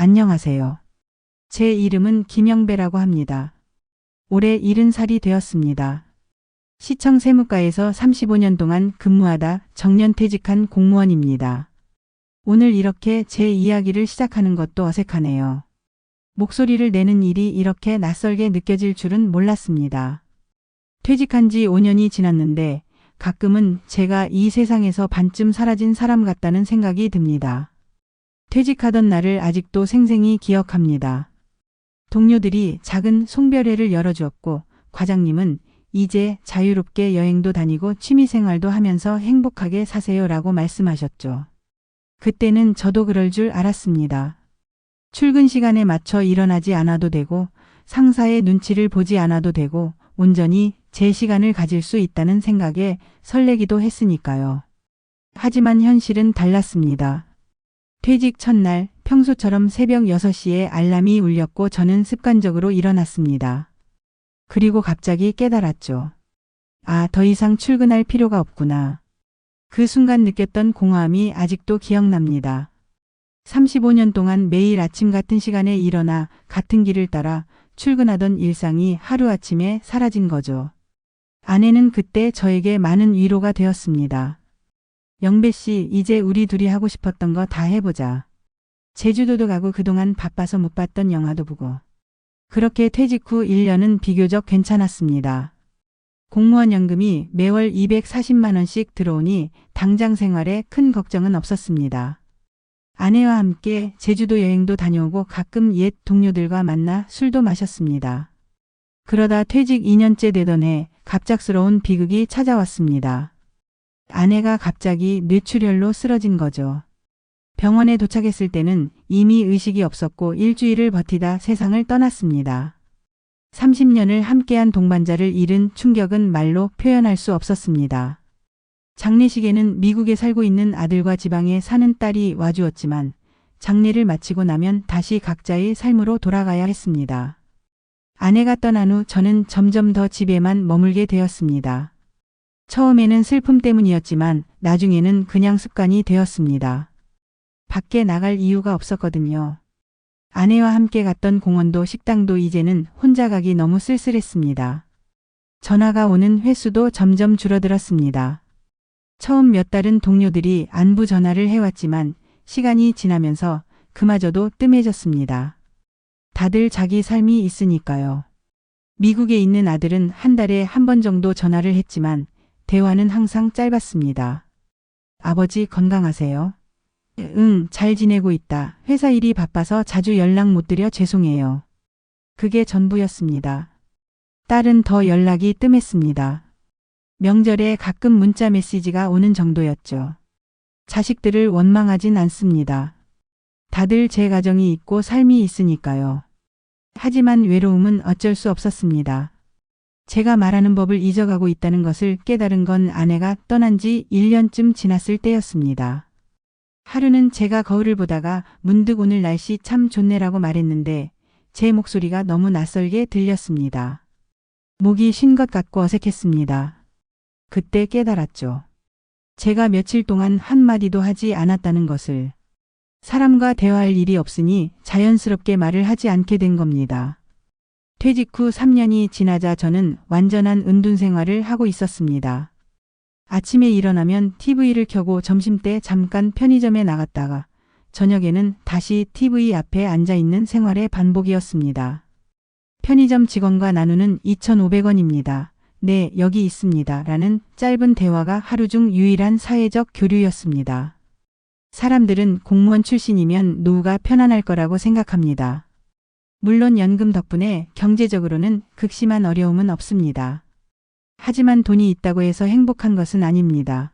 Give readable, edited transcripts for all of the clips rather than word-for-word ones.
안녕하세요. 제 이름은 김영배라고 합니다. 올해 70살이 되었습니다. 시청 세무과에서 35년 동안 근무하다 정년퇴직한 공무원입니다. 오늘 이렇게 제 이야기를 시작하는 것도 어색하네요. 목소리를 내는 일이 이렇게 낯설게 느껴질 줄은 몰랐습니다. 퇴직한 지 5년이 지났는데 가끔은 제가 이 세상에서 반쯤 사라진 사람 같다는 생각이 듭니다. 퇴직하던 날을 아직도 생생히 기억합니다. 동료들이 작은 송별회를 열어주었고 과장님은 이제 자유롭게 여행도 다니고 취미생활도 하면서 행복하게 사세요라고 말씀하셨죠. 그때는 저도 그럴 줄 알았습니다. 출근 시간에 맞춰 일어나지 않아도 되고 상사의 눈치를 보지 않아도 되고 온전히 제 시간을 가질 수 있다는 생각에 설레기도 했으니까요. 하지만 현실은 달랐습니다. 퇴직 첫날 평소처럼 새벽 6시에 알람이 울렸고 저는 습관적으로 일어났습니다. 그리고 갑자기 깨달았죠. 아, 더 이상 출근할 필요가 없구나. 그 순간 느꼈던 공허함이 아직도 기억납니다. 35년 동안 매일 아침 같은 시간에 일어나 같은 길을 따라 출근하던 일상이 하루아침에 사라진 거죠. 아내는 그때 저에게 많은 위로가 되었습니다. 영배 씨, 이제 우리 둘이 하고 싶었던 거 다 해보자. 제주도도 가고 그동안 바빠서 못 봤던 영화도 보고. 그렇게 퇴직 후 1년은 비교적 괜찮았습니다. 공무원 연금이 매월 240만 원씩 들어오니 당장 생활에 큰 걱정은 없었습니다. 아내와 함께 제주도 여행도 다녀오고 가끔 옛 동료들과 만나 술도 마셨습니다. 그러다 퇴직 2년째 되던 해 갑작스러운 비극이 찾아왔습니다. 아내가 갑자기 뇌출혈로 쓰러진 거죠. 병원에 도착했을 때는 이미 의식이 없었고 일주일을 버티다 세상을 떠났습니다. 30년을 함께한 동반자를 잃은 충격은 말로 표현할 수 없었습니다. 장례식에는 미국에 살고 있는 아들과 지방에 사는 딸이 와주었지만 장례를 마치고 나면 다시 각자의 삶으로 돌아가야 했습니다. 아내가 떠난 후 저는 점점 더 집에만 머물게 되었습니다. 처음에는 슬픔 때문이었지만 나중에는 그냥 습관이 되었습니다. 밖에 나갈 이유가 없었거든요. 아내와 함께 갔던 공원도 식당도 이제는 혼자 가기 너무 쓸쓸했습니다. 전화가 오는 횟수도 점점 줄어들었습니다. 처음 몇 달은 동료들이 안부 전화를 해왔지만 시간이 지나면서 그마저도 뜸해졌습니다. 다들 자기 삶이 있으니까요. 미국에 있는 아들은 한 달에 한 번 정도 전화를 했지만 대화는 항상 짧았습니다. 아버지 건강하세요? 응, 잘 지내고 있다. 회사 일이 바빠서 자주 연락 못 드려 죄송해요. 그게 전부였습니다. 딸은 더 연락이 뜸했습니다. 명절에 가끔 문자 메시지가 오는 정도였죠. 자식들을 원망하진 않습니다. 다들 제 가정이 있고 삶이 있으니까요. 하지만 외로움은 어쩔 수 없었습니다. 제가 말하는 법을 잊어가고 있다는 것을 깨달은 건 아내가 떠난 지 1년쯤 지났을 때였습니다. 하루는 제가 거울을 보다가 문득 오늘 날씨 참 좋네라고 말했는데 제 목소리가 너무 낯설게 들렸습니다. 목이 쉰 것 같고 어색했습니다. 그때 깨달았죠. 제가 며칠 동안 한마디도 하지 않았다는 것을. 사람과 대화할 일이 없으니 자연스럽게 말을 하지 않게 된 겁니다. 퇴직 후 3년이 지나자 저는 완전한 은둔 생활을 하고 있었습니다. 아침에 일어나면 TV를 켜고 점심때 잠깐 편의점에 나갔다가 저녁에는 다시 TV 앞에 앉아 있는 생활의 반복이었습니다. 편의점 직원과 나누는 2,500원입니다. 네, 여기 있습니다. 라는 짧은 대화가 하루 중 유일한 사회적 교류였습니다. 사람들은 공무원 출신이면 노후가 편안할 거라고 생각합니다. 물론 연금 덕분에 경제적으로는 극심한 어려움은 없습니다. 하지만 돈이 있다고 해서 행복한 것은 아닙니다.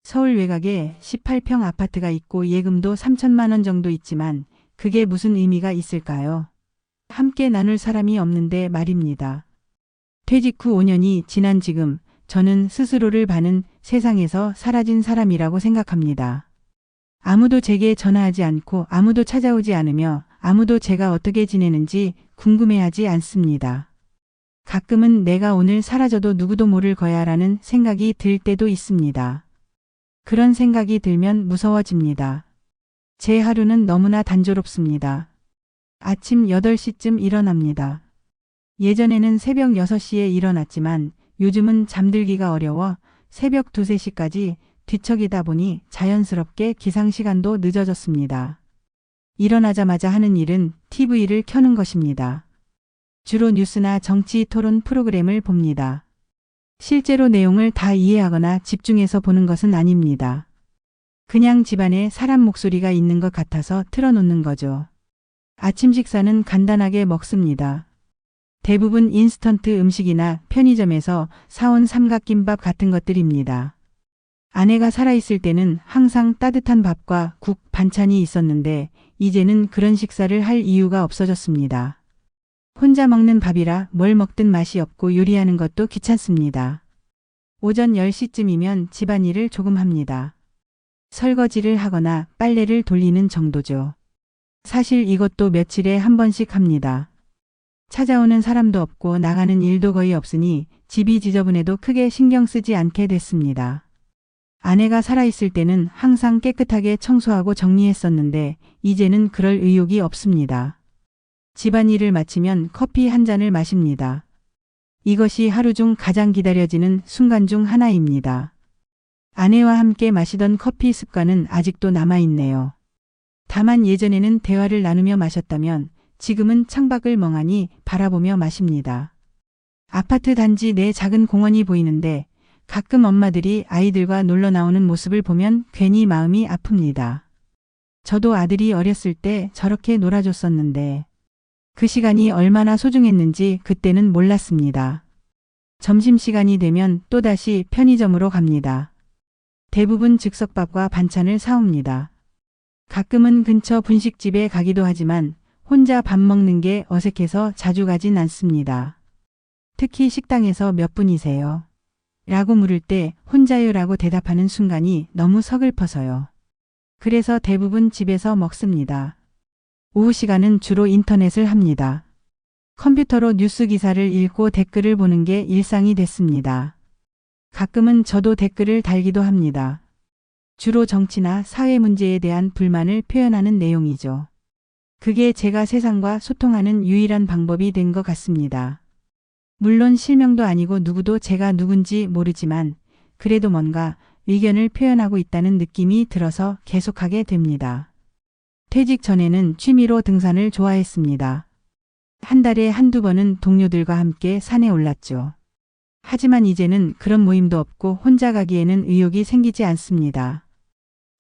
서울 외곽에 18평 아파트가 있고 예금도 3천만 원 정도 있지만 그게 무슨 의미가 있을까요? 함께 나눌 사람이 없는데 말입니다. 퇴직 후 5년이 지난 지금 저는 스스로를 바는 세상에서 사라진 사람이라고 생각합니다. 아무도 제게 전화하지 않고 아무도 찾아오지 않으며 아무도 제가 어떻게 지내는지 궁금해하지 않습니다. 가끔은 내가 오늘 사라져도 누구도 모를 거야 라는 생각이 들 때도 있습니다. 그런 생각이 들면 무서워집니다. 제 하루는 너무나 단조롭습니다. 아침 8시쯤 일어납니다. 예전에는 새벽 6시에 일어났지만 요즘은 잠들기가 어려워 새벽 2, 3시까지 뒤척이다 보니 자연스럽게 기상시간도 늦어졌습니다. 일어나자마자 하는 일은 TV를 켜는 것입니다. 주로 뉴스나 정치 토론 프로그램을 봅니다. 실제로 내용을 다 이해하거나 집중해서 보는 것은 아닙니다. 그냥 집안에 사람 목소리가 있는 것 같아서 틀어놓는 거죠. 아침 식사는 간단하게 먹습니다. 대부분 인스턴트 음식이나 편의점에서 사온 삼각김밥 같은 것들입니다. 아내가 살아있을 때는 항상 따뜻한 밥과 국, 반찬이 있었는데 이제는 그런 식사를 할 이유가 없어졌습니다. 혼자 먹는 밥이라 뭘 먹든 맛이 없고 요리하는 것도 귀찮습니다. 오전 10시쯤이면 집안일을 조금 합니다. 설거지를 하거나 빨래를 돌리는 정도죠. 사실 이것도 며칠에 한 번씩 합니다. 찾아오는 사람도 없고 나가는 일도 거의 없으니 집이 지저분해도 크게 신경 쓰지 않게 됐습니다. 아내가 살아있을 때는 항상 깨끗하게 청소하고 정리했었는데 이제는 그럴 의욕이 없습니다. 집안일을 마치면 커피 한 잔을 마십니다. 이것이 하루 중 가장 기다려지는 순간 중 하나입니다. 아내와 함께 마시던 커피 습관은 아직도 남아있네요. 다만 예전에는 대화를 나누며 마셨다면 지금은 창밖을 멍하니 바라보며 마십니다. 아파트 단지 내 작은 공원이 보이는데 가끔 엄마들이 아이들과 놀러 나오는 모습을 보면 괜히 마음이 아픕니다. 저도 아들이 어렸을 때 저렇게 놀아줬었는데 그 시간이 얼마나 소중했는지 그때는 몰랐습니다. 점심시간이 되면 또다시 편의점으로 갑니다. 대부분 즉석밥과 반찬을 사옵니다. 가끔은 근처 분식집에 가기도 하지만 혼자 밥 먹는 게 어색해서 자주 가진 않습니다. 특히 식당에서 몇 분이세요? 라고 물을 때 혼자요 라고 대답하는 순간이 너무 서글퍼서요. 그래서 대부분 집에서 먹습니다. 오후 시간은 주로 인터넷을 합니다. 컴퓨터로 뉴스 기사를 읽고 댓글을 보는 게 일상이 됐습니다. 가끔은 저도 댓글을 달기도 합니다. 주로 정치나 사회 문제에 대한 불만을 표현하는 내용이죠. 그게 제가 세상과 소통하는 유일한 방법이 된 것 같습니다. 물론 실명도 아니고 누구도 제가 누군지 모르지만 그래도 뭔가 의견을 표현하고 있다는 느낌이 들어서 계속하게 됩니다. 퇴직 전에는 취미로 등산을 좋아했습니다. 한 달에 한두 번은 동료들과 함께 산에 올랐죠. 하지만 이제는 그런 모임도 없고 혼자 가기에는 의욕이 생기지 않습니다.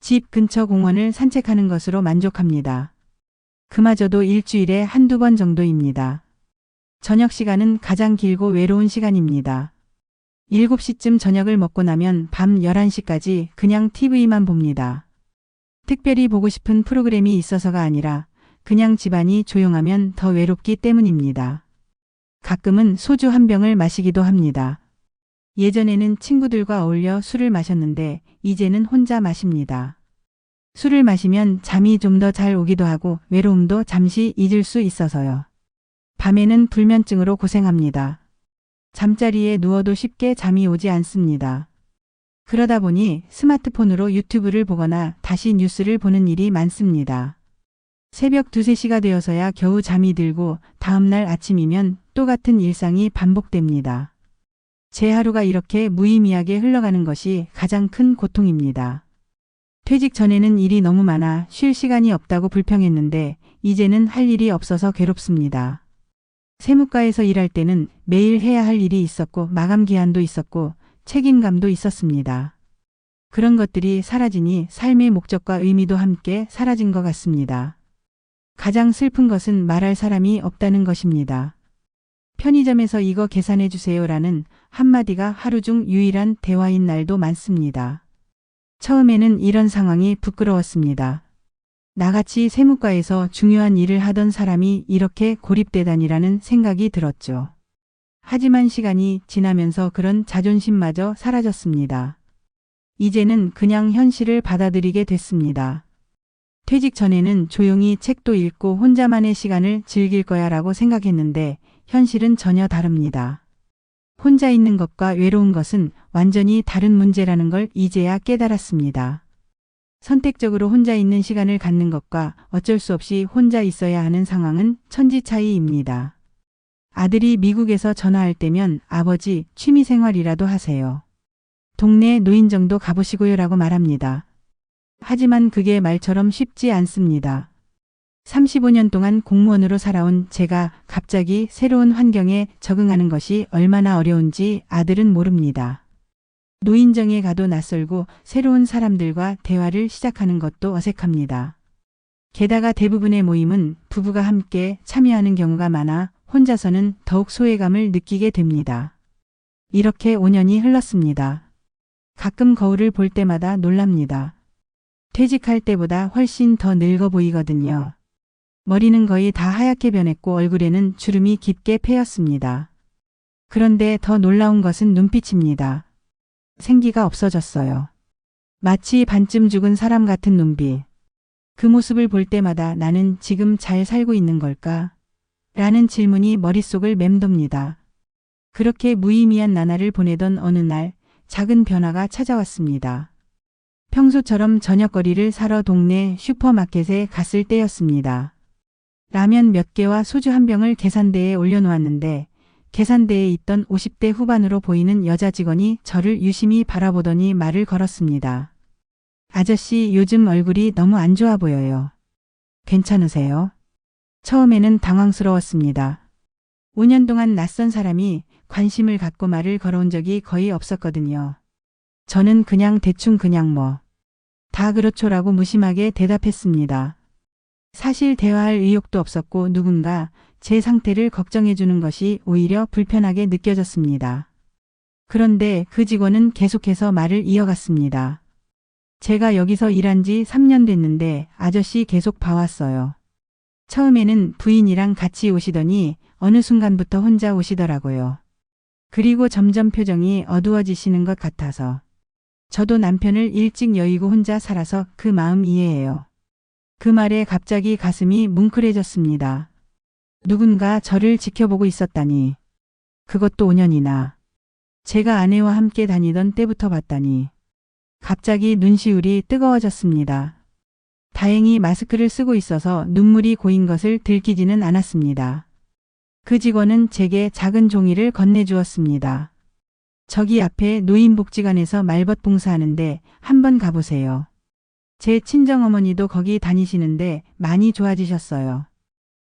집 근처 공원을 산책하는 것으로 만족합니다. 그마저도 일주일에 한두 번 정도입니다. 저녁 시간은 가장 길고 외로운 시간입니다. 7시쯤 저녁을 먹고 나면 밤 11시까지 그냥 TV만 봅니다. 특별히 보고 싶은 프로그램이 있어서가 아니라 그냥 집안이 조용하면 더 외롭기 때문입니다. 가끔은 소주 한 병을 마시기도 합니다. 예전에는 친구들과 어울려 술을 마셨는데 이제는 혼자 마십니다. 술을 마시면 잠이 좀 더 잘 오기도 하고 외로움도 잠시 잊을 수 있어서요. 밤에는 불면증으로 고생합니다. 잠자리에 누워도 쉽게 잠이 오지 않습니다. 그러다 보니 스마트폰으로 유튜브를 보거나 다시 뉴스를 보는 일이 많습니다. 새벽 2, 3시가 되어서야 겨우 잠이 들고 다음날 아침이면 똑같은 일상이 반복됩니다. 제 하루가 이렇게 무의미하게 흘러가는 것이 가장 큰 고통입니다. 퇴직 전에는 일이 너무 많아 쉴 시간이 없다고 불평했는데 이제는 할 일이 없어서 괴롭습니다. 세무과에서 일할 때는 매일 해야 할 일이 있었고 마감 기한도 있었고 책임감도 있었습니다. 그런 것들이 사라지니 삶의 목적과 의미도 함께 사라진 것 같습니다. 가장 슬픈 것은 말할 사람이 없다는 것입니다. 편의점에서 이거 계산해 주세요라는 한마디가 하루 중 유일한 대화인 날도 많습니다. 처음에는 이런 상황이 부끄러웠습니다. 나같이 세무과에서 중요한 일을 하던 사람이 이렇게 고립되다니라는 생각이 들었죠. 하지만 시간이 지나면서 그런 자존심마저 사라졌습니다. 이제는 그냥 현실을 받아들이게 됐습니다. 퇴직 전에는 조용히 책도 읽고 혼자만의 시간을 즐길 거야 라고 생각했는데 현실은 전혀 다릅니다. 혼자 있는 것과 외로운 것은 완전히 다른 문제라는 걸 이제야 깨달았습니다. 선택적으로 혼자 있는 시간을 갖는 것과 어쩔 수 없이 혼자 있어야 하는 상황은 천지 차이입니다. 아들이 미국에서 전화할 때면 아버지 취미생활이라도 하세요. 동네 노인정도 가보시고요라고 말합니다. 하지만 그게 말처럼 쉽지 않습니다. 35년 동안 공무원으로 살아온 제가 갑자기 새로운 환경에 적응하는 것이 얼마나 어려운지 아들은 모릅니다. 노인정에 가도 낯설고 새로운 사람들과 대화를 시작하는 것도 어색합니다. 게다가 대부분의 모임은 부부가 함께 참여하는 경우가 많아 혼자서는 더욱 소외감을 느끼게 됩니다. 이렇게 5년이 흘렀습니다. 가끔 거울을 볼 때마다 놀랍니다. 퇴직할 때보다 훨씬 더 늙어 보이거든요. 머리는 거의 다 하얗게 변했고 얼굴에는 주름이 깊게 패였습니다. 그런데 더 놀라운 것은 눈빛입니다. 생기가 없어졌어요. 마치 반쯤 죽은 사람 같은 눈빛. 그 모습을 볼 때마다 나는 지금 잘 살고 있는 걸까? 라는 질문이 머릿속을 맴돕니다. 그렇게 무의미한 나날을 보내던 어느 날 작은 변화가 찾아왔습니다. 평소처럼 저녁거리를 사러 동네 슈퍼마켓에 갔을 때였습니다. 라면 몇 개와 소주 한 병을 계산대에 올려놓았는데 계산대에 있던 50대 후반으로 보이는 여자 직원이 저를 유심히 바라보더니 말을 걸었습니다. 아저씨 요즘 얼굴이 너무 안 좋아 보여요. 괜찮으세요? 처음에는 당황스러웠습니다. 5년 동안 낯선 사람이 관심을 갖고 말을 걸어온 적이 거의 없었거든요. 저는 그냥 대충 그냥 다 그렇죠라고 무심하게 대답했습니다. 사실 대화할 의욕도 없었고 누군가 제 상태를 걱정해 주는 것이 오히려 불편하게 느껴졌습니다. 그런데 그 직원은 계속해서 말을 이어갔습니다. 제가 여기서 일한 지 3년 됐는데 아저씨 계속 봐왔어요. 처음에는 부인이랑 같이 오시더니 어느 순간부터 혼자 오시더라고요. 그리고 점점 표정이 어두워지시는 것 같아서. 저도 남편을 일찍 여의고 혼자 살아서 그 마음 이해해요. 그 말에 갑자기 가슴이 뭉클해졌습니다. 누군가 저를 지켜보고 있었다니. 그것도 5년이나. 제가 아내와 함께 다니던 때부터 봤다니. 갑자기 눈시울이 뜨거워졌습니다. 다행히 마스크를 쓰고 있어서 눈물이 고인 것을 들키지는 않았습니다. 그 직원은 제게 작은 종이를 건네주었습니다. 저기 앞에 노인복지관에서 말벗 봉사하는데 한번 가보세요. 제 친정어머니도 거기 다니시는데 많이 좋아지셨어요.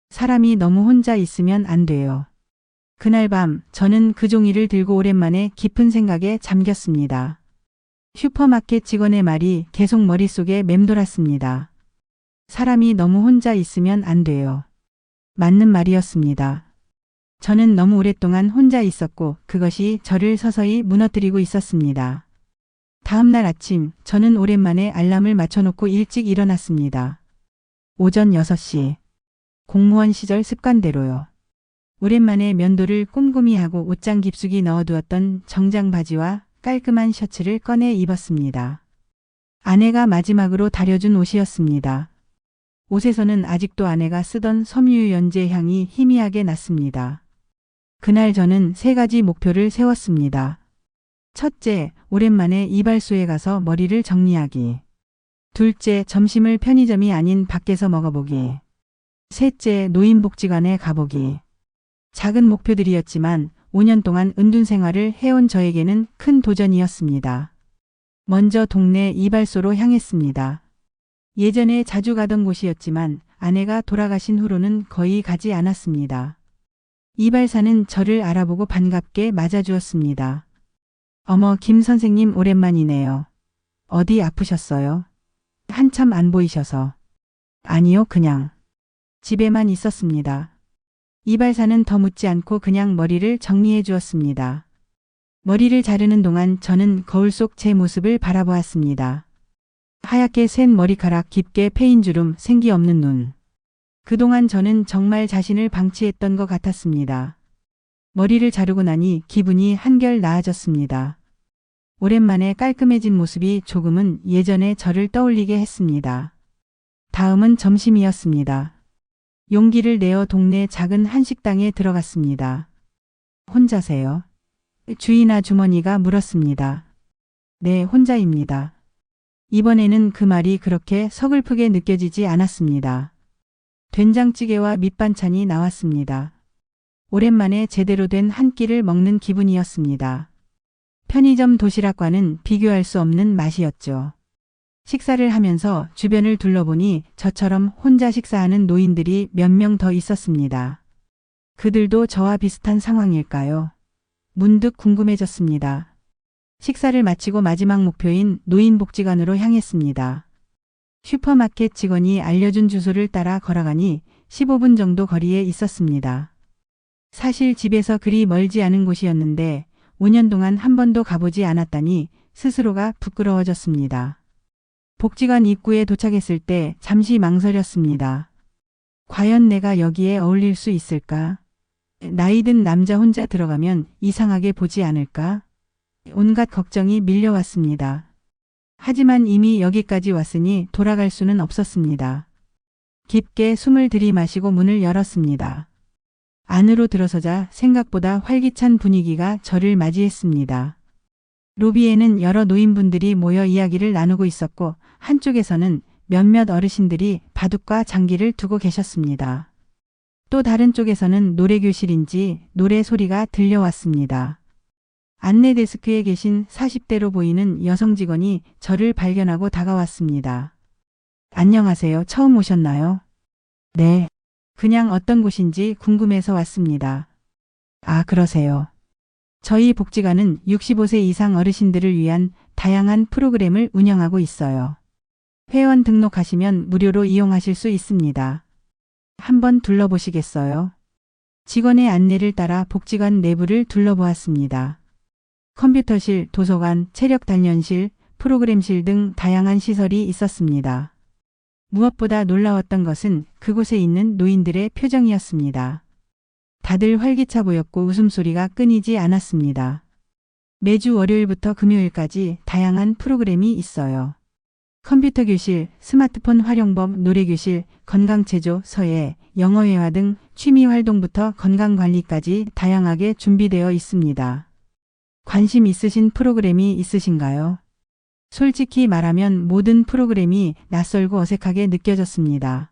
사람이 너무 혼자 있으면 안 돼요. 그날 밤 저는 그 종이를 들고 오랜만에 깊은 생각에 잠겼습니다. 슈퍼마켓 직원의 말이 계속 머릿속에 맴돌았습니다. 사람이 너무 혼자 있으면 안 돼요. 맞는 말이었습니다. 저는 너무 오랫동안 혼자 있었고 그것이 저를 서서히 무너뜨리고 있었습니다. 다음 날 아침 저는 오랜만에 알람을 맞춰놓고 일찍 일어났습니다. 오전 6시. 공무원 시절 습관대로요. 오랜만에 면도를 꼼꼼히 하고 옷장 깊숙이 넣어두었던 정장 바지와 깔끔한 셔츠를 꺼내 입었습니다. 아내가 마지막으로 다려준 옷이었습니다. 옷에서는 아직도 아내가 쓰던 섬유 연제 향이 희미하게 났습니다. 그날 저는 3가지 목표를 세웠습니다. 첫째, 오랜만에 이발소에 가서 머리를 정리하기. 둘째, 점심을 편의점이 아닌 밖에서 먹어보기. 셋째, 노인복지관에 가보기. 작은 목표들이었지만 5년 동안 은둔 생활을 해온 저에게는 큰 도전이었습니다. 먼저 동네 이발소로 향했습니다. 예전에 자주 가던 곳이었지만 아내가 돌아가신 후로는 거의 가지 않았습니다. 이발사는 저를 알아보고 반갑게 맞아주었습니다. 어머, 김 선생님 오랜만이네요. 어디 아프셨어요? 한참 안 보이셔서. 아니요, 그냥. 집에만 있었습니다. 이발사는 더 묻지 않고 그냥 머리를 정리해 주었습니다. 머리를 자르는 동안 저는 거울 속 제 모습을 바라보았습니다. 하얗게 센 머리카락, 깊게 패인 주름, 생기 없는 눈. 그동안 저는 정말 자신을 방치했던 것 같았습니다. 머리를 자르고 나니 기분이 한결 나아졌습니다. 오랜만에 깔끔해진 모습이 조금은 예전의 저를 떠올리게 했습니다. 다음은 점심이었습니다. 용기를 내어 동네 작은 한식당에 들어갔습니다. 혼자세요? 주인 아주머니가 물었습니다. 네, 혼자입니다. 이번에는 그 말이 그렇게 서글프게 느껴지지 않았습니다. 된장찌개와 밑반찬이 나왔습니다. 오랜만에 제대로 된 한 끼를 먹는 기분이었습니다. 편의점 도시락과는 비교할 수 없는 맛이었죠. 식사를 하면서 주변을 둘러보니 저처럼 혼자 식사하는 노인들이 몇 명 더 있었습니다. 그들도 저와 비슷한 상황일까요? 문득 궁금해졌습니다. 식사를 마치고 마지막 목표인 노인복지관으로 향했습니다. 슈퍼마켓 직원이 알려준 주소를 따라 걸어가니 15분 정도 거리에 있었습니다. 사실 집에서 그리 멀지 않은 곳이었는데 5년 동안 한 번도 가보지 않았다니 스스로가 부끄러워졌습니다. 복지관 입구에 도착했을 때 잠시 망설였습니다. 과연 내가 여기에 어울릴 수 있을까? 나이든 남자 혼자 들어가면 이상하게 보지 않을까? 온갖 걱정이 밀려왔습니다. 하지만 이미 여기까지 왔으니 돌아갈 수는 없었습니다. 깊게 숨을 들이마시고 문을 열었습니다. 안으로 들어서자 생각보다 활기찬 분위기가 저를 맞이했습니다. 로비에는 여러 노인분들이 모여 이야기를 나누고 있었고 한쪽에서는 몇몇 어르신들이 바둑과 장기를 두고 계셨습니다. 또 다른 쪽에서는 노래교실인지 노래 소리가 들려왔습니다. 안내 데스크에 계신 40대로 보이는 여성 직원이 저를 발견하고 다가왔습니다. 안녕하세요. 처음 오셨나요? 네. 그냥 어떤 곳인지 궁금해서 왔습니다. 아, 그러세요. 저희 복지관은 65세 이상 어르신들을 위한 다양한 프로그램을 운영하고 있어요. 회원 등록하시면 무료로 이용하실 수 있습니다. 한번 둘러보시겠어요? 직원의 안내를 따라 복지관 내부를 둘러보았습니다. 컴퓨터실, 도서관, 체력 단련실, 프로그램실 등 다양한 시설이 있었습니다. 무엇보다 놀라웠던 것은 그곳에 있는 노인들의 표정이었습니다. 다들 활기차 보였고 웃음소리가 끊이지 않았습니다. 매주 월요일부터 금요일까지 다양한 프로그램이 있어요. 컴퓨터 교실, 스마트폰 활용법, 노래교실, 건강체조, 서예, 영어회화 등 취미활동부터 건강관리까지 다양하게 준비되어 있습니다. 관심 있으신 프로그램이 있으신가요? 솔직히 말하면 모든 프로그램이 낯설고 어색하게 느껴졌습니다.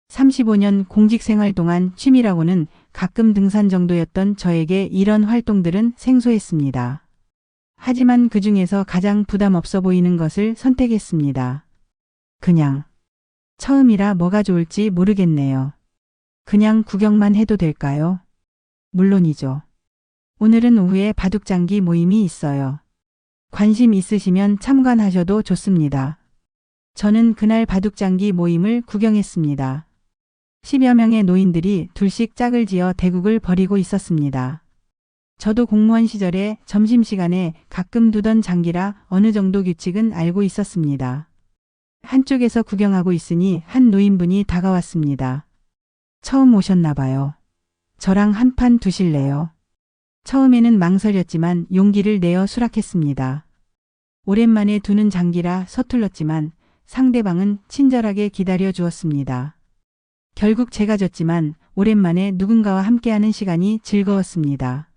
35년 공직생활 동안 취미라고는 가끔 등산 정도였던 저에게 이런 활동들은 생소했습니다. 하지만 그 중에서 가장 부담 없어 보이는 것을 선택했습니다. 그냥 처음이라 뭐가 좋을지 모르겠네요. 그냥 구경만 해도 될까요? 물론이죠. 오늘은 오후에 바둑장기 모임이 있어요. 관심 있으시면 참관하셔도 좋습니다. 저는 그날 바둑장기 모임을 구경했습니다. 10여 명의 노인들이 둘씩 짝을 지어 대국을 벌이고 있었습니다. 저도 공무원 시절에 점심시간에 가끔 두던 장기라 어느 정도 규칙은 알고 있었습니다. 한쪽에서 구경하고 있으니 한 노인분이 다가왔습니다. 처음 오셨나 봐요. 저랑 한 판 두실래요? 처음에는 망설였지만 용기를 내어 수락했습니다. 오랜만에 두는 장기라 서툴렀지만 상대방은 친절하게 기다려 주었습니다. 결국 제가 졌지만 오랜만에 누군가와 함께하는 시간이 즐거웠습니다.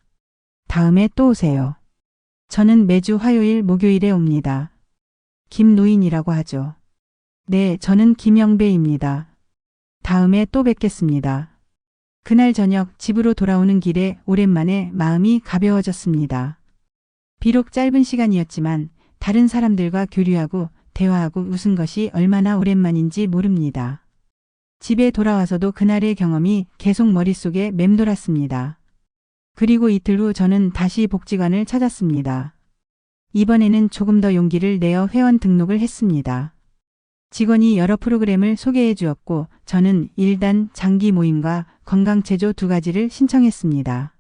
다음에 또 오세요. 저는 매주 화요일, 목요일에 옵니다. 김노인이라고 하죠. 네, 저는 김영배입니다. 다음에 또 뵙겠습니다. 그날 저녁 집으로 돌아오는 길에 오랜만에 마음이 가벼워졌습니다. 비록 짧은 시간이었지만 다른 사람들과 교류하고 대화하고 웃은 것이 얼마나 오랜만인지 모릅니다. 집에 돌아와서도 그날의 경험이 계속 머릿속에 맴돌았습니다. 그리고 이틀 후 저는 다시 복지관을 찾았습니다. 이번에는 조금 더 용기를 내어 회원 등록을 했습니다. 직원이 여러 프로그램을 소개해 주었고 저는 1단 장기 모임과 건강체조 2가지를 신청했습니다.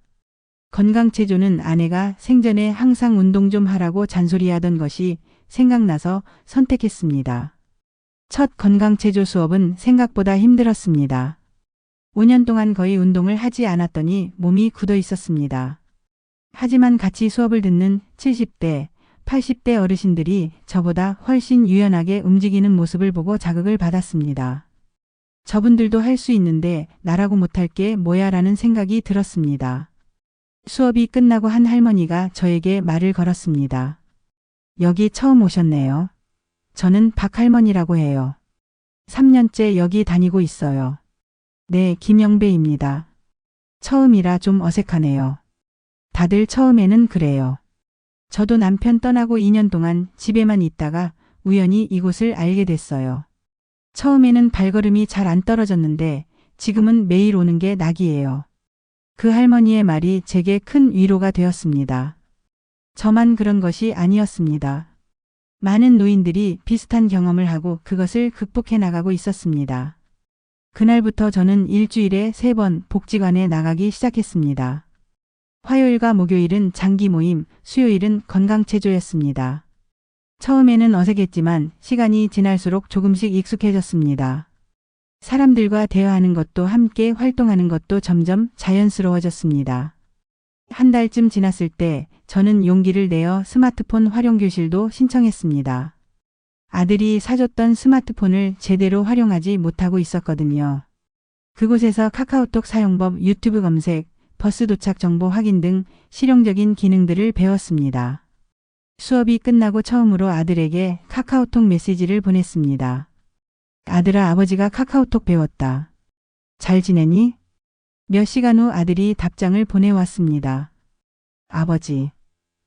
건강체조는 아내가 생전에 항상 운동 좀 하라고 잔소리하던 것이 생각나서 선택했습니다. 첫 건강체조 수업은 생각보다 힘들었습니다. 5년 동안 거의 운동을 하지 않았더니 몸이 굳어 있었습니다. 하지만 같이 수업을 듣는 70대, 80대 어르신들이 저보다 훨씬 유연하게 움직이는 모습을 보고 자극을 받았습니다. 저분들도 할 수 있는데 나라고 못할 게 뭐야 라는 생각이 들었습니다. 수업이 끝나고 한 할머니가 저에게 말을 걸었습니다. 여기 처음 오셨네요. 저는 박할머니라고 해요. 3년째 여기 다니고 있어요. 네, 김영배입니다. 처음이라 좀 어색하네요. 다들 처음에는 그래요. 저도 남편 떠나고 2년 동안 집에만 있다가 우연히 이곳을 알게 됐어요. 처음에는 발걸음이 잘 안 떨어졌는데 지금은 매일 오는 게 낙이에요. 그 할머니의 말이 제게 큰 위로가 되었습니다. 저만 그런 것이 아니었습니다. 많은 노인들이 비슷한 경험을 하고 그것을 극복해 나가고 있었습니다. 그날부터 저는 일주일에 3번 복지관에 나가기 시작했습니다. 화요일과 목요일은 장기 모임, 수요일은 건강체조였습니다. 처음에는 어색했지만 시간이 지날수록 조금씩 익숙해졌습니다. 사람들과 대화하는 것도 함께 활동하는 것도 점점 자연스러워졌습니다. 한 달쯤 지났을 때 저는 용기를 내어 스마트폰 활용 교실도 신청했습니다. 아들이 사줬던 스마트폰을 제대로 활용하지 못하고 있었거든요. 그곳에서 카카오톡 사용법, 유튜브 검색, 버스 도착 정보 확인 등 실용적인 기능들을 배웠습니다. 수업이 끝나고 처음으로 아들에게 카카오톡 메시지를 보냈습니다. 아들아, 아버지가 카카오톡 배웠다. 잘 지내니? 몇 시간 후 아들이 답장을 보내왔습니다. 아버지,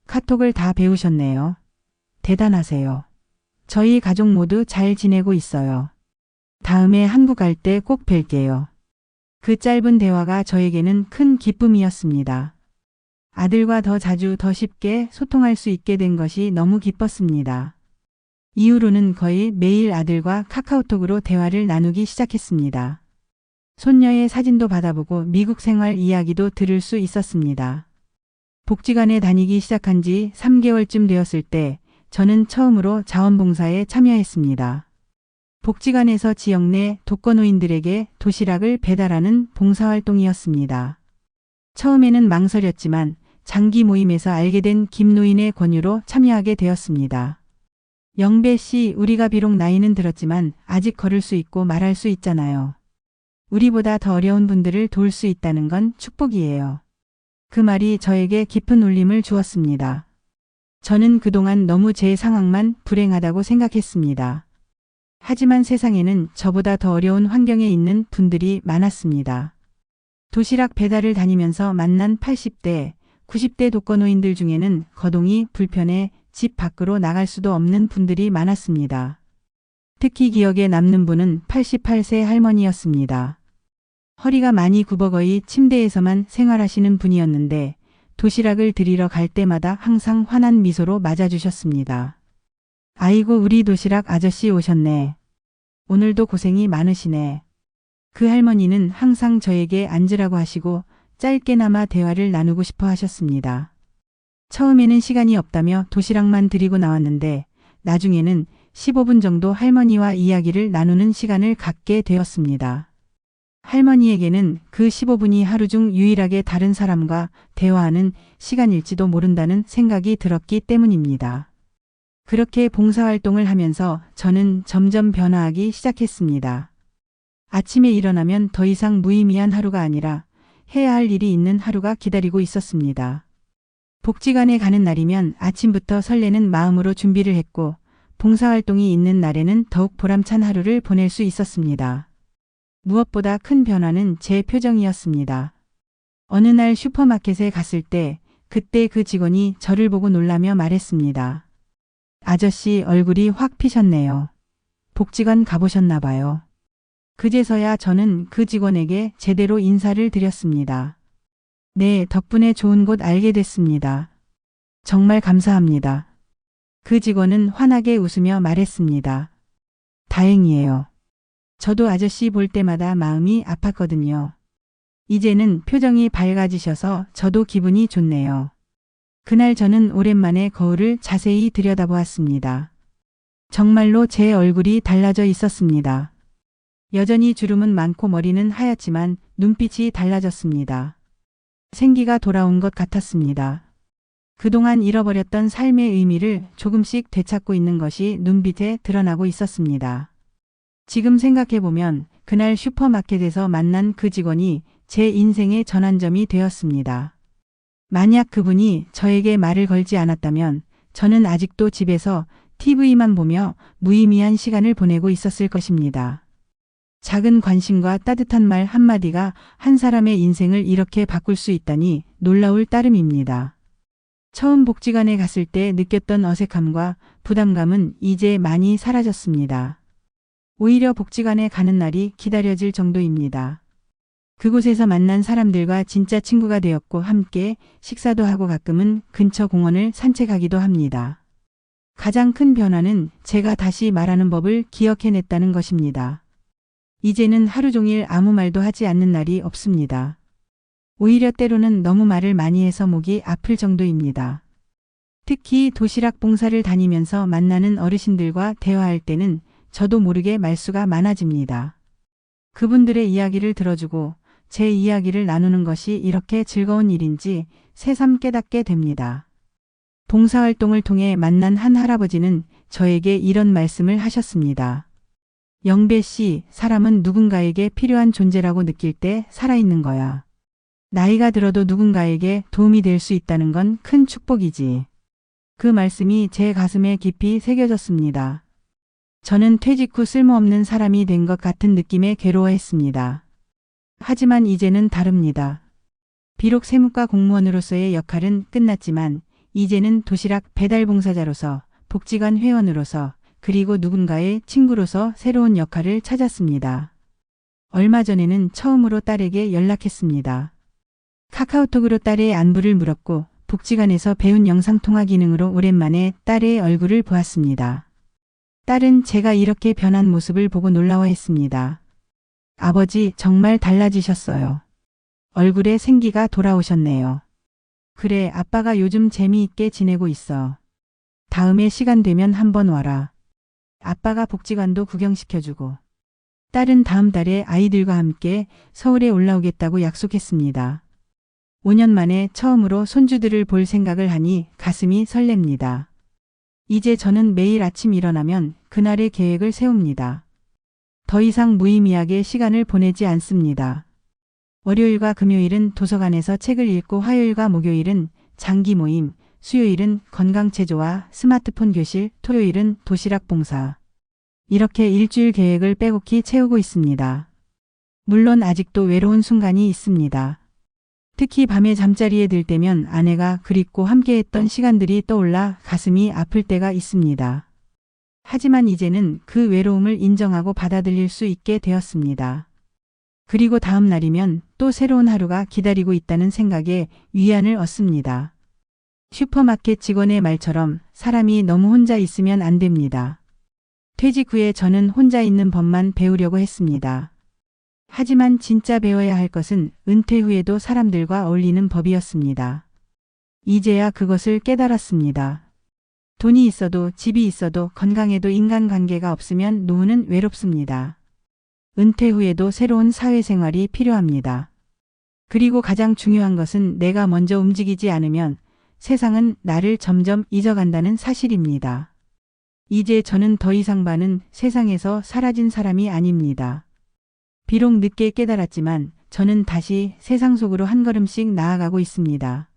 카톡을 다 배우셨네요. 대단하세요. 저희 가족 모두 잘 지내고 있어요. 다음에 한국 갈 때 꼭 뵐게요. 그 짧은 대화가 저에게는 큰 기쁨이었습니다. 아들과 더 자주 더 쉽게 소통할 수 있게 된 것이 너무 기뻤습니다. 이후로는 거의 매일 아들과 카카오톡으로 대화를 나누기 시작했습니다. 손녀의 사진도 받아보고 미국 생활 이야기도 들을 수 있었습니다. 복지관에 다니기 시작한 지 3개월쯤 되었을 때 저는 처음으로 자원봉사에 참여했습니다. 복지관에서 지역 내 독거노인들에게 도시락을 배달하는 봉사활동이었습니다. 처음에는 망설였지만 장기 모임에서 알게 된 김노인의 권유로 참여하게 되었습니다. 영배 씨, 우리가 비록 나이는 들었지만 아직 걸을 수 있고 말할 수 있잖아요. 우리보다 더 어려운 분들을 도울 수 있다는 건 축복이에요. 그 말이 저에게 깊은 울림을 주었습니다. 저는 그동안 너무 제 상황만 불행하다고 생각했습니다. 하지만 세상에는 저보다 더 어려운 환경에 있는 분들이 많았습니다. 도시락 배달을 다니면서 만난 80대, 90대 독거노인들 중에는 거동이 불편해 집 밖으로 나갈 수도 없는 분들이 많았습니다. 특히 기억에 남는 분은 88세 할머니였습니다. 허리가 많이 굽어 거의 침대에서만 생활하시는 분이었는데 도시락을 드리러 갈 때마다 항상 환한 미소로 맞아주셨습니다. 아이고, 우리 도시락 아저씨 오셨네. 오늘도 고생이 많으시네. 그 할머니는 항상 저에게 앉으라고 하시고 짧게나마 대화를 나누고 싶어 하셨습니다. 처음에는 시간이 없다며 도시락만 드리고 나왔는데 나중에는 15분 정도 할머니와 이야기를 나누는 시간을 갖게 되었습니다. 할머니에게는 그 15분이 하루 중 유일하게 다른 사람과 대화하는 시간일지도 모른다는 생각이 들었기 때문입니다. 그렇게 봉사활동을 하면서 저는 점점 변화하기 시작했습니다. 아침에 일어나면 더 이상 무의미한 하루가 아니라 해야 할 일이 있는 하루가 기다리고 있었습니다. 복지관에 가는 날이면 아침부터 설레는 마음으로 준비를 했고 봉사활동이 있는 날에는 더욱 보람찬 하루를 보낼 수 있었습니다. 무엇보다 큰 변화는 제 표정이었습니다. 어느 날 슈퍼마켓에 갔을 때 그때 그 직원이 저를 보고 놀라며 말했습니다. 아저씨, 얼굴이 확 피셨네요. 복지관 가보셨나 봐요. 그제서야 저는 그 직원에게 제대로 인사를 드렸습니다. 네, 덕분에 좋은 곳 알게 됐습니다. 정말 감사합니다. 그 직원은 환하게 웃으며 말했습니다. 다행이에요. 저도 아저씨 볼 때마다 마음이 아팠거든요. 이제는 표정이 밝아지셔서 저도 기분이 좋네요. 그날 저는 오랜만에 거울을 자세히 들여다보았습니다. 정말로 제 얼굴이 달라져 있었습니다. 여전히 주름은 많고 머리는 하얗지만 눈빛이 달라졌습니다. 생기가 돌아온 것 같았습니다. 그동안 잃어버렸던 삶의 의미를 조금씩 되찾고 있는 것이 눈빛에 드러나고 있었습니다. 지금 생각해보면 그날 슈퍼마켓에서 만난 그 직원이 제 인생의 전환점이 되었습니다. 만약 그분이 저에게 말을 걸지 않았다면 저는 아직도 집에서 TV만 보며 무의미한 시간을 보내고 있었을 것입니다. 작은 관심과 따뜻한 말 한마디가 한 사람의 인생을 이렇게 바꿀 수 있다니 놀라울 따름입니다. 처음 복지관에 갔을 때 느꼈던 어색함과 부담감은 이제 많이 사라졌습니다. 오히려 복지관에 가는 날이 기다려질 정도입니다. 그곳에서 만난 사람들과 진짜 친구가 되었고 함께 식사도 하고 가끔은 근처 공원을 산책하기도 합니다. 가장 큰 변화는 제가 다시 말하는 법을 기억해냈다는 것입니다. 이제는 하루 종일 아무 말도 하지 않는 날이 없습니다. 오히려 때로는 너무 말을 많이 해서 목이 아플 정도입니다. 특히 도시락 봉사를 다니면서 만나는 어르신들과 대화할 때는 저도 모르게 말수가 많아집니다. 그분들의 이야기를 들어주고 제 이야기를 나누는 것이 이렇게 즐거운 일인지 새삼 깨닫게 됩니다. 봉사활동을 통해 만난 한 할아버지는 저에게 이런 말씀을 하셨습니다. 영배 씨, 사람은 누군가에게 필요한 존재라고 느낄 때 살아있는 거야. 나이가 들어도 누군가에게 도움이 될 수 있다는 건 큰 축복이지. 그 말씀이 제 가슴에 깊이 새겨졌습니다. 저는 퇴직 후 쓸모없는 사람이 된 것 같은 느낌에 괴로워했습니다. 하지만 이제는 다릅니다. 비록 세무과 공무원으로서의 역할은 끝났지만 이제는 도시락 배달 봉사자로서, 복지관 회원으로서, 그리고 누군가의 친구로서 새로운 역할을 찾았습니다. 얼마 전에는 처음으로 딸에게 연락했습니다. 카카오톡으로 딸의 안부를 물었고 복지관에서 배운 영상통화 기능으로 오랜만에 딸의 얼굴을 보았습니다. 딸은 제가 이렇게 변한 모습을 보고 놀라워했습니다. 아버지, 정말 달라지셨어요. 얼굴에 생기가 돌아오셨네요. 그래, 아빠가 요즘 재미있게 지내고 있어. 다음에 시간 되면 한번 와라. 아빠가 복지관도 구경시켜주고. 딸은 다음 달에 아이들과 함께 서울에 올라오겠다고 약속했습니다. 5년 만에 처음으로 손주들을 볼 생각을 하니 가슴이 설렙니다. 이제 저는 매일 아침 일어나면 그날의 계획을 세웁니다. 더 이상 무의미하게 시간을 보내지 않습니다. 월요일과 금요일은 도서관에서 책을 읽고 화요일과 목요일은 장기 모임, 수요일은 건강체조와 스마트폰 교실, 토요일은 도시락 봉사. 이렇게 일주일 계획을 빼곡히 채우고 있습니다. 물론 아직도 외로운 순간이 있습니다. 특히 밤에 잠자리에 들 때면 아내가 그립고 함께했던 시간들이 떠올라 가슴이 아플 때가 있습니다. 하지만 이제는 그 외로움을 인정하고 받아들일 수 있게 되었습니다. 그리고 다음 날이면 또 새로운 하루가 기다리고 있다는 생각에 위안을 얻습니다. 슈퍼마켓 직원의 말처럼 사람이 너무 혼자 있으면 안 됩니다. 퇴직 후에 저는 혼자 있는 법만 배우려고 했습니다. 하지만 진짜 배워야 할 것은 은퇴 후에도 사람들과 어울리는 법이었습니다. 이제야 그것을 깨달았습니다. 돈이 있어도 집이 있어도 건강해도 인간관계가 없으면 노후는 외롭습니다. 은퇴 후에도 새로운 사회생활이 필요합니다. 그리고 가장 중요한 것은 내가 먼저 움직이지 않으면 세상은 나를 점점 잊어간다는 사실입니다. 이제 저는 더 이상 반은 세상에서 사라진 사람이 아닙니다. 비록 늦게 깨달았지만 저는 다시 세상 속으로 한 걸음씩 나아가고 있습니다.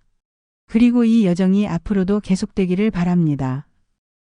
그리고 이 여정이 앞으로도 계속되기를 바랍니다.